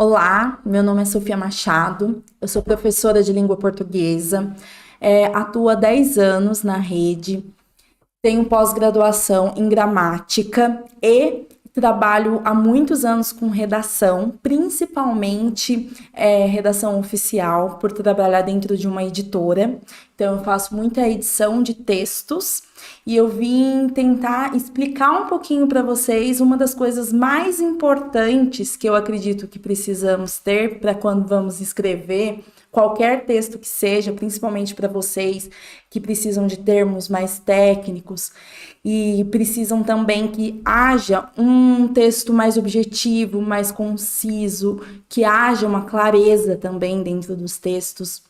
Olá, meu nome é Sofia Machado, eu sou professora de língua portuguesa, atuo há 10 anos na rede, tenho pós-graduação em gramática e trabalho há muitos anos com redação, principalmente redação oficial, por trabalhar dentro de uma editora. Então, eu faço muita edição de textos e eu vim tentar explicar um pouquinho para vocês uma das coisas mais importantes que eu acredito que precisamos ter para quando vamos escrever qualquer texto que seja, principalmente para vocês que precisam de termos mais técnicos e precisam também que haja um texto mais objetivo, mais conciso, que haja uma clareza também dentro dos textos.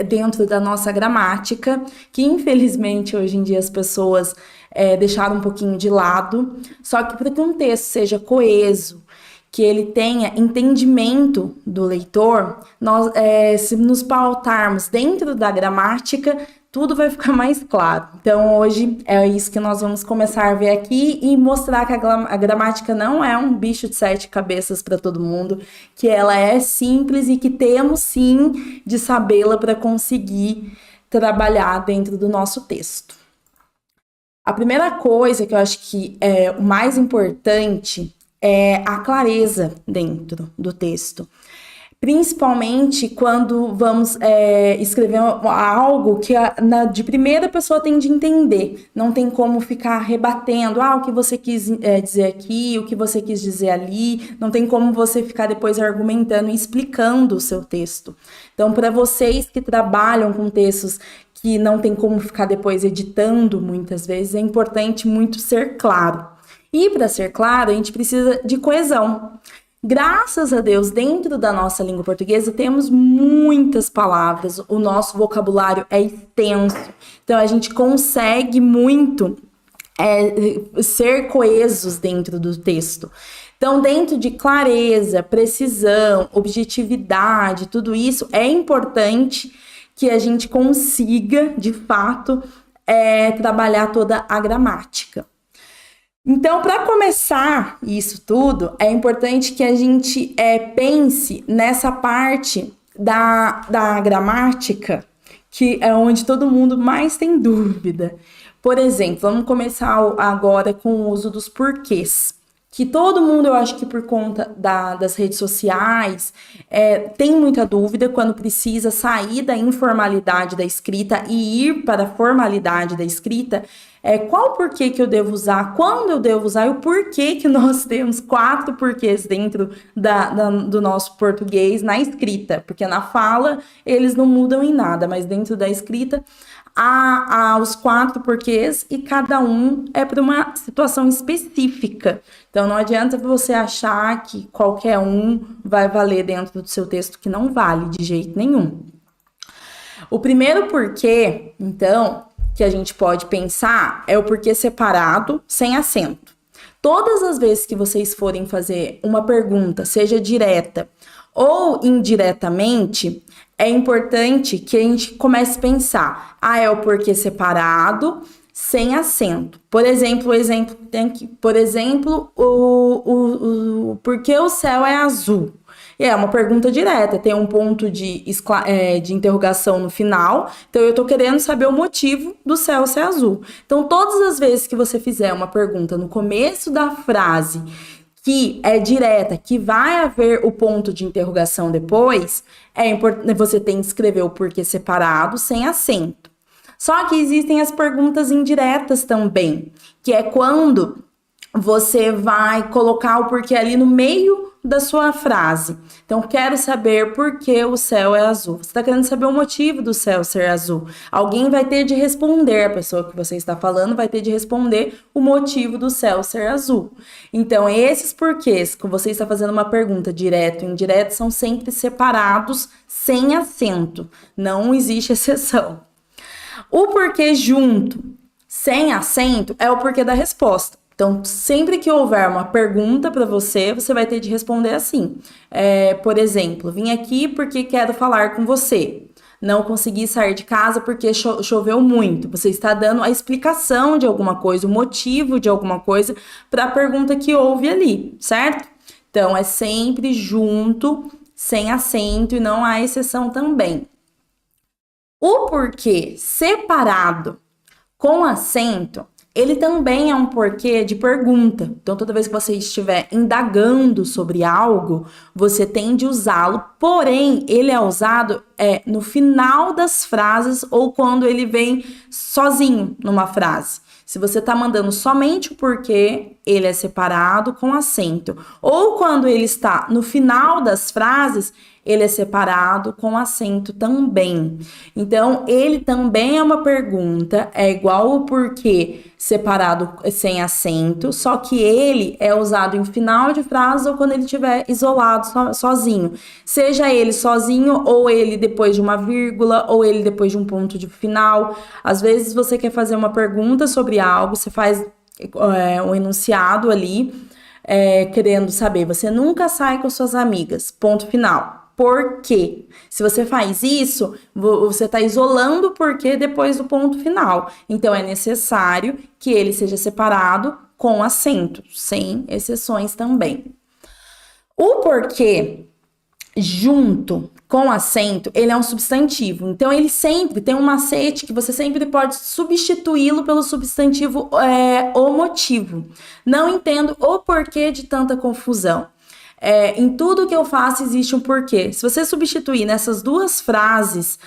Dentro da nossa gramática, que infelizmente hoje em dia as pessoas deixaram um pouquinho de lado, só que para que um texto seja coeso, que ele tenha entendimento do leitor, se nos pautarmos dentro da gramática, tudo vai ficar mais claro. Então, hoje é isso que nós vamos começar a ver aqui e mostrar que a gramática não é um bicho de 7 cabeças para todo mundo, que ela é simples e que temos sim de sabê-la para conseguir trabalhar dentro do nosso texto. A primeira coisa que eu acho que é o mais importante é a clareza dentro do texto. Principalmente quando vamos escrever algo que de primeira pessoa tem de entender. Não tem como ficar rebatendo o que você quis dizer aqui, o que você quis dizer ali. Não tem como você ficar depois argumentando e explicando o seu texto. Então, para vocês que trabalham com textos que não tem como ficar depois editando muitas vezes, é importante muito ser claro. E para ser claro, a gente precisa de coesão. Graças a Deus, dentro da nossa língua portuguesa, temos muitas palavras, o nosso vocabulário é extenso, então a gente consegue muito ser coesos dentro do texto. Então, dentro de clareza, precisão, objetividade, tudo isso, é importante que a gente consiga, de fato, trabalhar toda a gramática. Então, para começar isso tudo, é importante que a gente pense nessa parte da gramática, que é onde todo mundo mais tem dúvida. Por exemplo, vamos começar agora com o uso dos porquês. Que todo mundo, eu acho que por conta das redes sociais, tem muita dúvida quando precisa sair da informalidade da escrita e ir para a formalidade da escrita. Qual porquê que eu devo usar, quando eu devo usar e o porquê que nós temos 4 porquês dentro do nosso português na escrita, porque na fala eles não mudam em nada, mas dentro da escrita há os 4 porquês e cada um é para uma situação específica. Então não adianta você achar que qualquer um vai valer dentro do seu texto, que não vale de jeito nenhum. O primeiro porquê, então, que a gente pode pensar é o porquê separado, sem acento. Todas as vezes que vocês forem fazer uma pergunta, seja direta ou indiretamente, é importante que a gente comece a pensar, é o porquê separado, sem acento. Por exemplo, o porquê o céu é azul? É uma pergunta direta, tem um ponto de interrogação no final, então eu tô querendo saber o motivo do céu ser azul. Então, todas as vezes que você fizer uma pergunta no começo da frase que é direta, que vai haver o ponto de interrogação depois, você tem que escrever o porquê separado, sem acento. Só que existem as perguntas indiretas também, que é quando você vai colocar o porquê ali no meio da sua frase. Então, quero saber por que o céu é azul. Você está querendo saber o motivo do céu ser azul. Alguém vai ter de responder, a pessoa que você está falando vai ter de responder o motivo do céu ser azul. Então, esses porquês, que você está fazendo uma pergunta direto e indireto, são sempre separados, sem acento. Não existe exceção. O porquê junto, sem acento, é o porquê da resposta. Então, sempre que houver uma pergunta para você, você vai ter de responder assim. Por exemplo, vim aqui porque quero falar com você. Não consegui sair de casa porque choveu muito. Você está dando a explicação de alguma coisa, o motivo de alguma coisa para a pergunta que houve ali, certo? Então, é sempre junto, sem acento, e não há exceção também. O porquê separado com acento, ele também é um porquê de pergunta. Então, toda vez que você estiver indagando sobre algo, você tem de usá-lo, porém, ele é usado no final das frases ou quando ele vem sozinho numa frase. Se você está mandando somente o porquê, ele é separado com acento. Ou quando ele está no final das frases, ele é separado com acento também. Então, ele também é uma pergunta, é igual o porquê separado sem acento, só que ele é usado em final de frase ou quando ele estiver isolado, sozinho. Seja ele sozinho, ou ele depois de uma vírgula, ou ele depois de um ponto de final. Às vezes você quer fazer uma pergunta sobre algo, você faz um enunciado ali, querendo saber. Você nunca sai com suas amigas, ponto final. Por quê? Se você faz isso, você está isolando o porquê depois do ponto final. Então, é necessário que ele seja separado com acento, sem exceções também. O porquê junto com acento, ele é um substantivo. Então, ele sempre tem um macete que você sempre pode substituí-lo pelo substantivo o motivo. Não entendo o porquê de tanta confusão. Em tudo que eu faço existe um porquê. Se você substituir nessas duas frases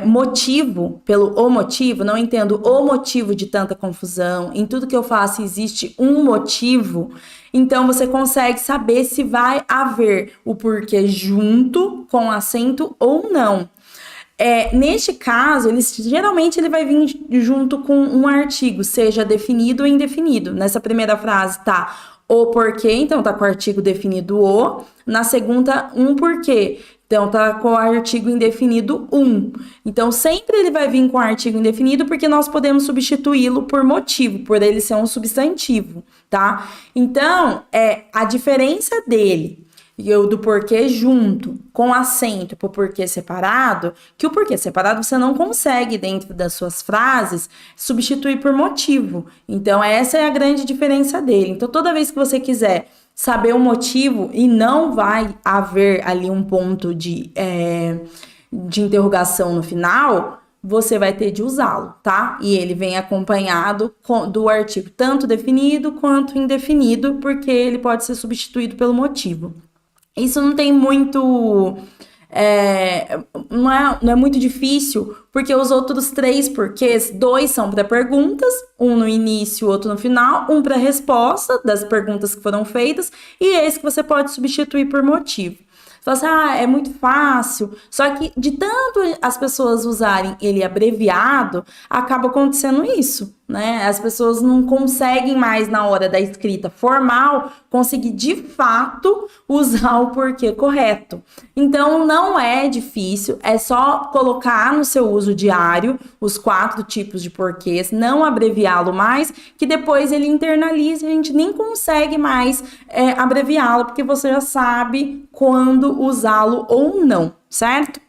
motivo pelo o motivo, não entendo o motivo de tanta confusão, em tudo que eu faço existe um motivo, então você consegue saber se vai haver o porquê junto com acento ou não. Neste caso, geralmente ele vai vir junto com um artigo, seja definido ou indefinido. Nessa primeira frase tá o porquê, então tá com o artigo definido o. Na segunda, um porquê. Então, tá com o artigo indefinido um. Então, sempre ele vai vir com o artigo indefinido porque nós podemos substituí-lo por motivo, por ele ser um substantivo, tá? Então, a diferença dele e do porquê junto com acento pro porquê separado, que o porquê separado você não consegue dentro das suas frases substituir por motivo. Então essa é a grande diferença dele. Então toda vez que você quiser saber o motivo e não vai haver ali um ponto de interrogação no final, você vai ter de usá-lo, tá? E ele vem acompanhado do artigo tanto definido quanto indefinido, porque ele pode ser substituído pelo motivo. Isso não tem muito... não é muito difícil, porque os outros 3 porquês, 2 são para perguntas, um no início, outro no final, um para resposta das perguntas que foram feitas, e esse que você pode substituir por motivo. Você fala assim, é muito fácil, só que de tanto as pessoas usarem ele abreviado, acaba acontecendo isso, né? As pessoas não conseguem mais, na hora da escrita formal, conseguir de fato usar o porquê correto. Então, não é difícil, é só colocar no seu uso diário os 4 tipos de porquês, não abreviá-lo mais, que depois ele internaliza e a gente nem consegue mais abreviá-lo, porque você já sabe quando usá-lo ou não, certo?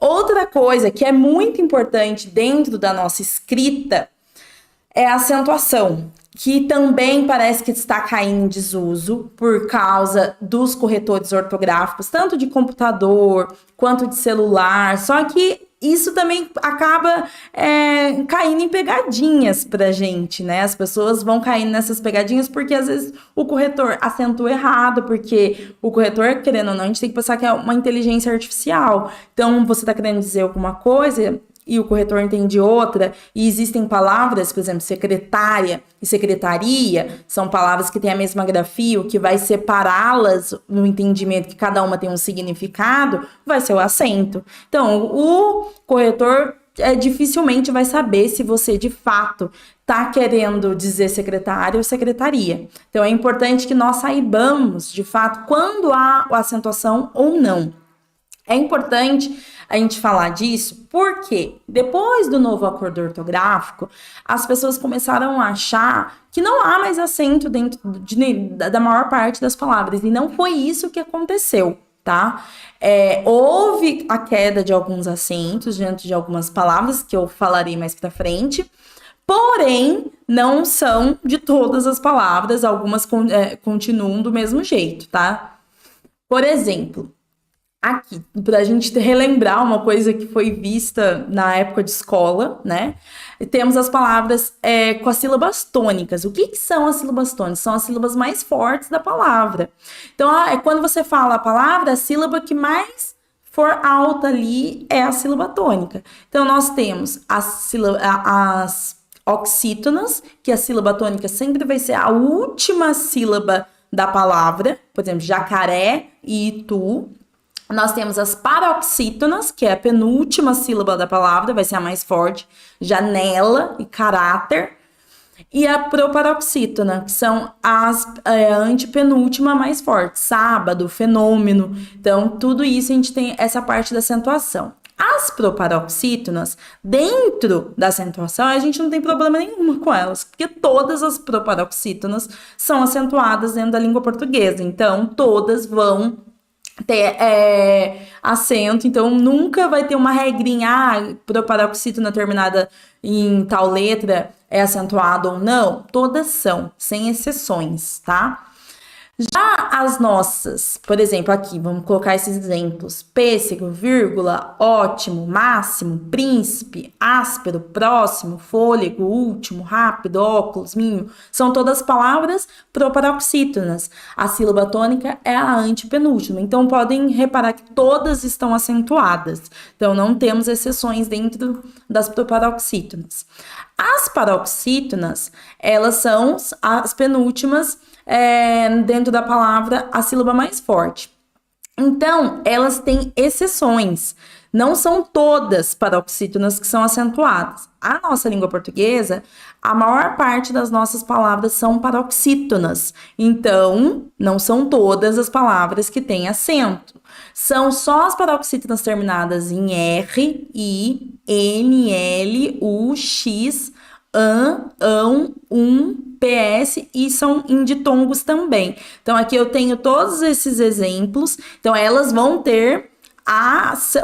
Outra coisa que é muito importante dentro da nossa escrita é a acentuação, que também parece que está caindo em desuso por causa dos corretores ortográficos, tanto de computador quanto de celular, só que isso também acaba caindo em pegadinhas pra gente, né? As pessoas vão caindo nessas pegadinhas porque às vezes o corretor acentua errado, porque o corretor, querendo ou não, a gente tem que pensar que é uma inteligência artificial. Então, você tá querendo dizer alguma coisa e o corretor entende outra, e existem palavras, por exemplo, secretária e secretaria, são palavras que têm a mesma grafia, o que vai separá-las no entendimento que cada uma tem um significado, vai ser o acento. Então, o corretor dificilmente vai saber se você, de fato, está querendo dizer secretária ou secretaria. Então, é importante que nós saibamos, de fato, quando há a acentuação ou não. É importante a gente falar disso porque depois do novo acordo ortográfico, as pessoas começaram a achar que não há mais acento dentro da maior parte das palavras, e não foi isso que aconteceu, tá? Houve a queda de alguns acentos diante de algumas palavras, que eu falarei mais pra frente, porém, não são de todas as palavras, algumas continuam do mesmo jeito, tá? Por exemplo, aqui, para a gente relembrar uma coisa que foi vista na época de escola, né? Temos as palavras com as sílabas tônicas. O que são as sílabas tônicas? São as sílabas mais fortes da palavra. Então, quando você fala a palavra, a sílaba que mais for alta ali é a sílaba tônica. Então, nós temos as oxítonas, que a sílaba tônica sempre vai ser a última sílaba da palavra. Por exemplo, jacaré e itu. Nós temos as paroxítonas, que é a penúltima sílaba da palavra, vai ser a mais forte. Janela e caráter. E a proparoxítona, que são as antepenúltima mais forte. Sábado, fenômeno. Então, tudo isso a gente tem essa parte da acentuação. As proparoxítonas, dentro da acentuação, a gente não tem problema nenhum com elas, porque todas as proparoxítonas são acentuadas dentro da língua portuguesa. Então, todas vão ter acento, então nunca vai ter uma regrinha, proparoxítona terminada em tal letra é acentuado ou não. Todas são, sem exceções, tá? Já as nossas, por exemplo, aqui, vamos colocar esses exemplos: pêssego, vírgula, ótimo, máximo, príncipe, áspero, próximo, fôlego, último, rápido, óculos, minho, são todas palavras proparoxítonas. A sílaba tônica é a antepenúltima, então podem reparar que todas estão acentuadas, então não temos exceções dentro das proparoxítonas. As paroxítonas, elas são as penúltimas dentro da palavra, a sílaba mais forte. Então, elas têm exceções. Não são todas paroxítonas que são acentuadas. A nossa língua portuguesa, a maior parte das nossas palavras são paroxítonas. Então, não são todas as palavras que têm acento. São só as paroxítonas terminadas em R, I, N, L, U, X, AN, ão, PS e são inditongos também. Então, aqui eu tenho todos esses exemplos. Então, elas vão ter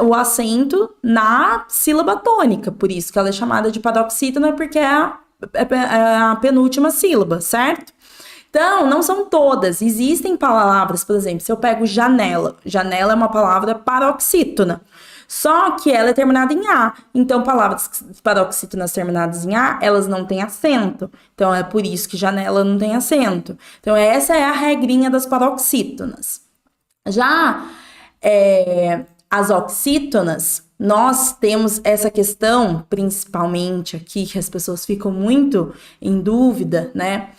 o acento na sílaba tônica, por isso que ela é chamada de paroxítona, porque é a penúltima sílaba, certo? Então, não são todas. Existem palavras, por exemplo, se eu pego janela. Janela é uma palavra paroxítona. Só que ela é terminada em A. Então, palavras paroxítonas terminadas em A, elas não têm acento. Então, é por isso que janela não tem acento. Então, essa é a regrinha das paroxítonas. Já as oxítonas, nós temos essa questão, principalmente aqui, que as pessoas ficam muito em dúvida, né?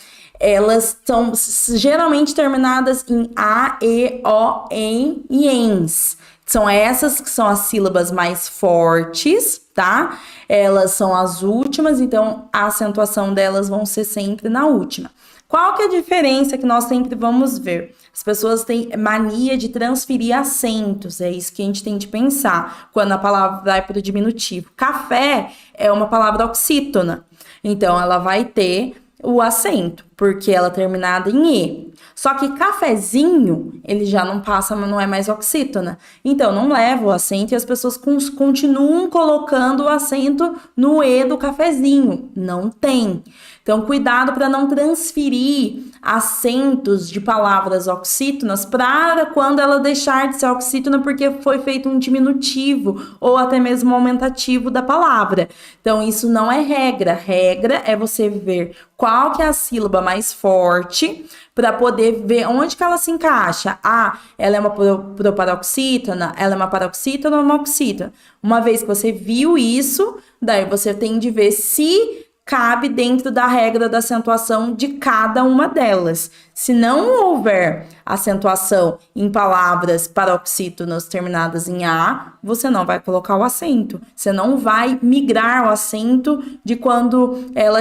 Elas são geralmente terminadas em A, E, O, EN e ENS. São essas que são as sílabas mais fortes, tá? Elas são as últimas, então a acentuação delas vão ser sempre na última. Qual que é a diferença que nós sempre vamos ver? As pessoas têm mania de transferir acentos, é isso que a gente tem de pensar quando a palavra vai para o diminutivo. Café é uma palavra oxítona, então ela vai ter o acento, porque ela é terminada em E. Só que cafezinho, ele já não passa, não é mais oxítona. Então, não leva o acento e as pessoas continuam colocando o acento no E do cafezinho. Não tem. Então, cuidado para não transferir acentos de palavras oxítonas para quando ela deixar de ser oxítona porque foi feito um diminutivo ou até mesmo um aumentativo da palavra. Então, isso não é regra. Regra é você ver qual que é a sílaba mais forte para poder ver onde que ela se encaixa. Ah, ela é uma proparoxítona, ela é uma paroxítona ou uma oxítona. Uma vez que você viu isso, daí você tem de ver se cabe dentro da regra da acentuação de cada uma delas. Se não houver acentuação em palavras paroxítonas terminadas em A, você não vai colocar o acento. Você não vai migrar o acento de quando ela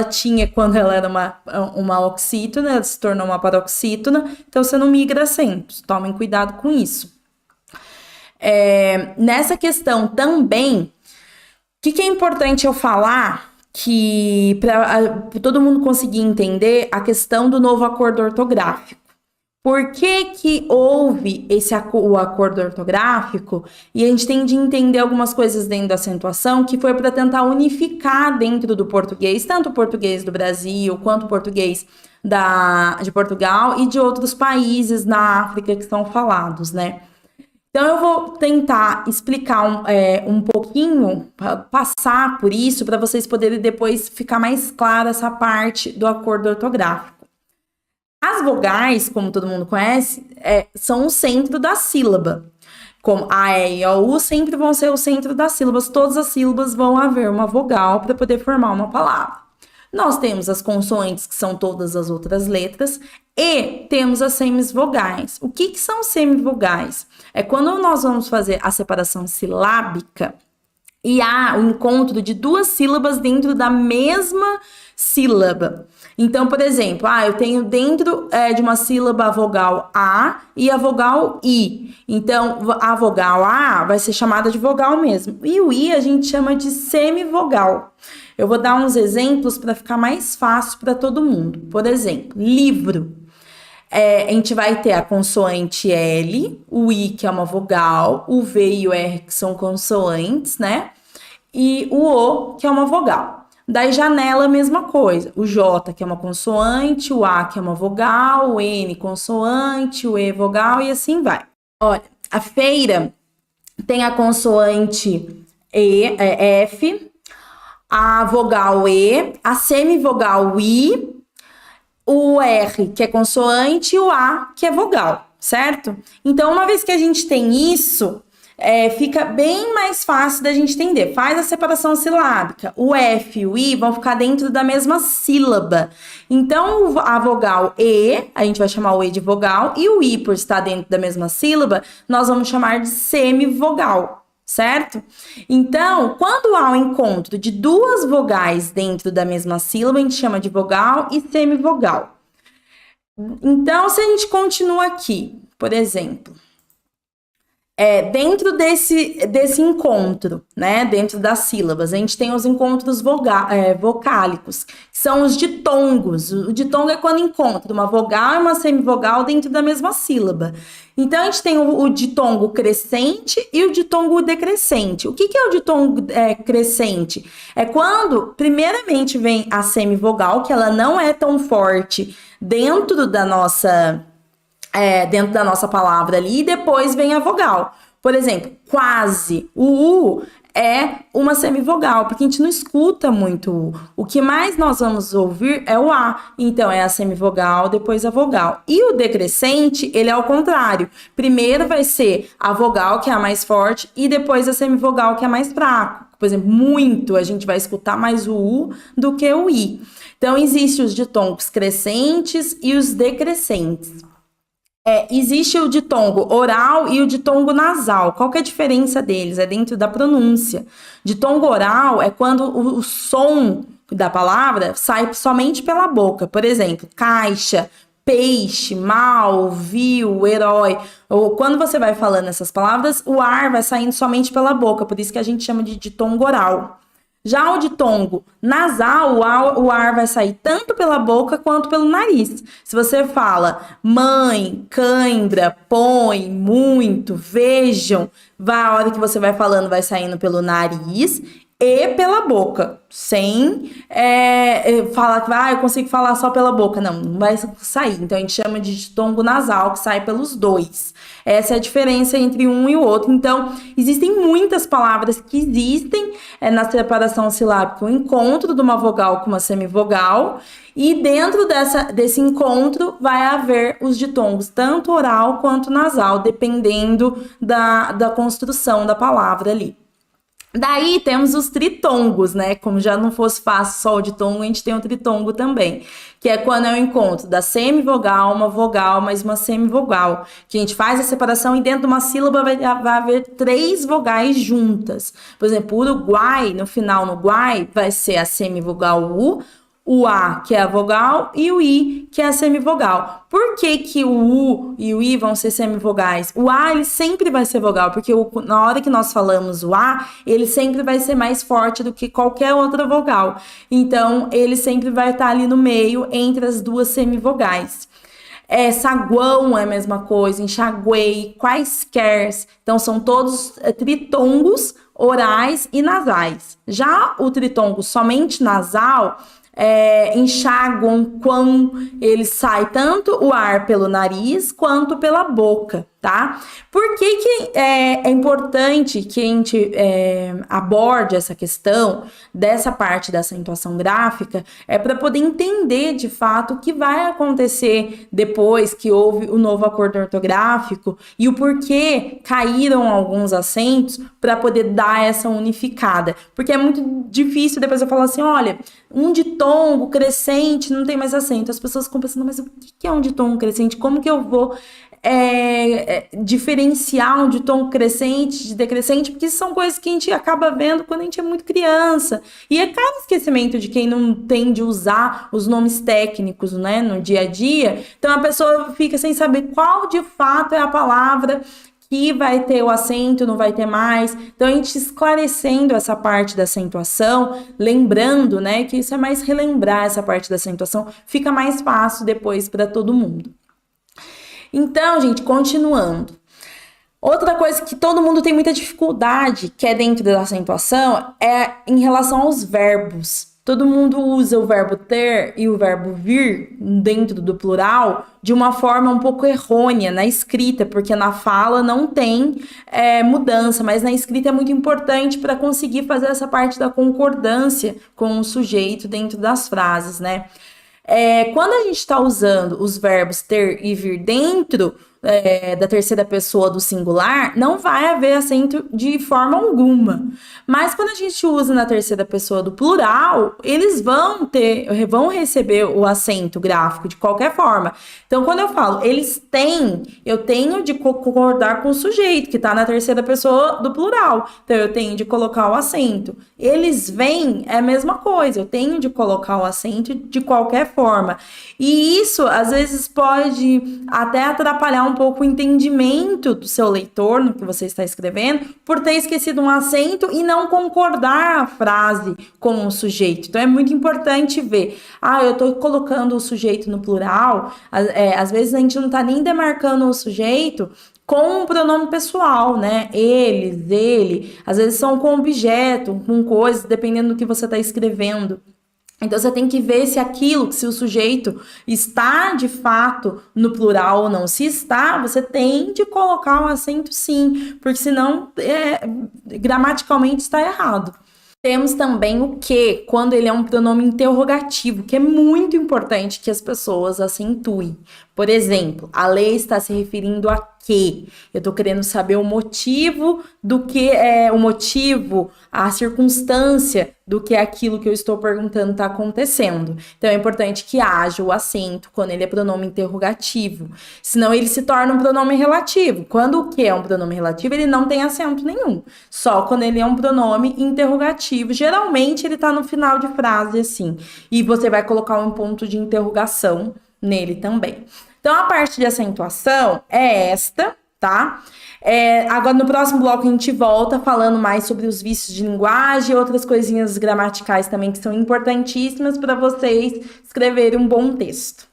era uma oxítona, ela se tornou uma paroxítona, então você não migra acentos. Tomem cuidado com isso. Nessa questão também, o que é importante eu falar? Que para todo mundo conseguir entender a questão do novo acordo ortográfico. Por que que houve o acordo ortográfico? E a gente tem de entender algumas coisas dentro da acentuação que foi para tentar unificar dentro do português, tanto o português do Brasil quanto o português de Portugal e de outros países na África que são falados, né? Então, eu vou tentar explicar um pouquinho, passar por isso, para vocês poderem depois ficar mais clara essa parte do acordo ortográfico. As vogais, como todo mundo conhece, são o centro da sílaba. Como A, E, I, O, U sempre vão ser o centro das sílabas. Todas as sílabas vão haver uma vogal para poder formar uma palavra. Nós temos as consoantes, que são todas as outras letras, e temos as semivogais. O que são semivogais? É quando nós vamos fazer a separação silábica e há o encontro de duas sílabas dentro da mesma sílaba. Então, por exemplo, eu tenho dentro de uma sílaba a vogal A e a vogal I. Então, a vogal A vai ser chamada de vogal mesmo. E o I a gente chama de semivogal. Eu vou dar uns exemplos para ficar mais fácil para todo mundo. Por exemplo, livro. A gente vai ter a consoante L, o I, que é uma vogal, o V e o R, que são consoantes, né? E o O, que é uma vogal. Daí, janela, a mesma coisa. O J, que é uma consoante, o A, que é uma vogal, o N, consoante, o E, vogal, e assim vai. Olha, a feira tem a consoante F, a vogal E, a semivogal I, o R, que é consoante, e o A, que é vogal, certo? Então, uma vez que a gente tem isso, fica bem mais fácil da gente entender. Faz a separação silábica. O F e o I vão ficar dentro da mesma sílaba. Então, a vogal E, a gente vai chamar o E de vogal, e o I, por estar dentro da mesma sílaba, nós vamos chamar de semivogal. Certo? Então, quando há um encontro de duas vogais dentro da mesma sílaba, a gente chama de vogal e semivogal. Então, se a gente continua aqui, por exemplo, dentro desse encontro, né, dentro das sílabas, a gente tem os encontros vocálicos, que são os ditongos. O ditongo é quando encontra uma vogal e uma semivogal dentro da mesma sílaba. Então, a gente tem o ditongo crescente e o ditongo decrescente. O que é o ditongo crescente? É quando, primeiramente, vem a semivogal, que ela não é tão forte dentro da nossa palavra ali, e depois vem a vogal. Por exemplo, quase. O U é uma semivogal, porque a gente não escuta muito U. O que mais nós vamos ouvir é o A. Então, é a semivogal, depois a vogal. E o decrescente, ele é ao contrário. Primeiro vai ser a vogal, que é a mais forte, e depois a semivogal, que é mais fraco. Por exemplo, muito, a gente vai escutar mais o U do que o I. Então, existem os ditongos crescentes e os decrescentes. Existe o ditongo oral e o ditongo nasal. Qual que é a diferença deles? É dentro da pronúncia. Ditongo oral é quando o som da palavra sai somente pela boca. Por exemplo, caixa, peixe, mal, viu, herói. Ou quando você vai falando essas palavras, o ar vai saindo somente pela boca. Por isso que a gente chama de ditongo oral. Já o ditongo nasal, o ar vai sair tanto pela boca quanto pelo nariz. Se você fala mãe, cãibra, põe, muito, vejam, a hora que você vai falando vai saindo pelo nariz e pela boca, sem falar que eu consigo falar só pela boca. Não vai sair. Então, a gente chama de ditongo nasal, que sai pelos dois. Essa é a diferença entre um e o outro. Então, existem muitas palavras que existem na separação silábica, o encontro de uma vogal com uma semivogal, e dentro desse encontro vai haver os ditongos, tanto oral quanto nasal, dependendo da construção da palavra ali. Daí temos os tritongos, né? Como já não fosse fácil só o ditongo, a gente tem o tritongo também, que é quando é o encontro da semivogal, uma vogal, mais uma semivogal, que a gente faz a separação e dentro de uma sílaba vai haver 3 vogais juntas. Por exemplo, Uruguai, no final no guai, vai ser a semivogal U, o A, que é a vogal, e o I, que é a semivogal. Por que que o U e o I vão ser semivogais? O A, ele sempre vai ser vogal, porque na hora que nós falamos o A, ele sempre vai ser mais forte do que qualquer outra vogal. Então, ele sempre vai estar ali no meio, entre as duas semivogais. Saguão é a mesma coisa, enxaguei, quaisquer. Então, são todos tritongos orais e nasais. Já o tritongo somente nasal, enxaguam quando ele sai tanto o ar pelo nariz quanto pela boca, tá? Por que é importante que a gente aborde essa questão dessa parte da acentuação gráfica? É para poder entender de fato o que vai acontecer depois que houve o novo acordo ortográfico e o porquê caíram alguns acentos para poder dar essa unificada. Porque é muito difícil depois eu falar assim, olha, um ditongo crescente não tem mais acento. As pessoas ficam pensando, mas o que é um ditongo crescente? Como que eu vou diferenciar um ditongo crescente de decrescente? Porque são coisas que a gente acaba vendo quando a gente é muito criança. E é claro esquecimento de quem não tem de usar os nomes técnicos, né, no dia a dia. Então a pessoa fica sem saber qual de fato é a palavra que vai ter o acento, não vai ter mais. Então, a gente esclarecendo essa parte da acentuação, lembrando, né, que isso é mais relembrar essa parte da acentuação, fica mais fácil depois para todo mundo. Então, gente, continuando. Outra coisa que todo mundo tem muita dificuldade, que é dentro da acentuação, é em relação aos verbos. Todo mundo usa o verbo ter e o verbo vir dentro do plural de uma forma um pouco errônea na escrita, porque na fala não tem mudança, mas na escrita é muito importante para conseguir fazer essa parte da concordância com o sujeito dentro das frases, né? Quando a gente está usando os verbos ter e vir dentro da terceira pessoa do singular, não vai haver acento de forma alguma. Mas quando a gente usa na terceira pessoa do plural, eles vão receber o acento gráfico de qualquer forma. Então, quando eu falo eles têm, eu tenho de concordar com o sujeito que está na terceira pessoa do plural. Então, eu tenho de colocar o acento. Eles vêm é a mesma coisa, eu tenho de colocar o acento de qualquer forma. E isso, às vezes, pode até atrapalhar um pouco o entendimento do seu leitor no que você está escrevendo, por ter esquecido um acento e não concordar a frase com o sujeito. Então, é muito importante ver. Eu estou colocando o sujeito no plural, às vezes a gente não está nem demarcando o sujeito com um pronome pessoal, né? Eles, ele, às vezes são com objeto, com coisas, dependendo do que você está escrevendo. Então, você tem que ver se o sujeito está, de fato, no plural ou não. Se está, você tem de colocar um acento sim, porque senão, gramaticalmente está errado. Temos também o que, quando ele é um pronome interrogativo, que é muito importante que as pessoas acentuem. Por exemplo, a lei está se referindo a quê? Eu estou querendo saber o motivo do que é o motivo, a circunstância do que é aquilo que eu estou perguntando está acontecendo. Então, é importante que haja o acento quando ele é pronome interrogativo. Senão, ele se torna um pronome relativo. Quando o que é um pronome relativo, ele não tem acento nenhum. Só quando ele é um pronome interrogativo. Geralmente, ele está no final de frase, assim. E você vai colocar um ponto de interrogação nele também. Então, a parte de acentuação é esta, tá? Agora, no próximo bloco, a gente volta falando mais sobre os vícios de linguagem e outras coisinhas gramaticais também que são importantíssimas para vocês escreverem um bom texto.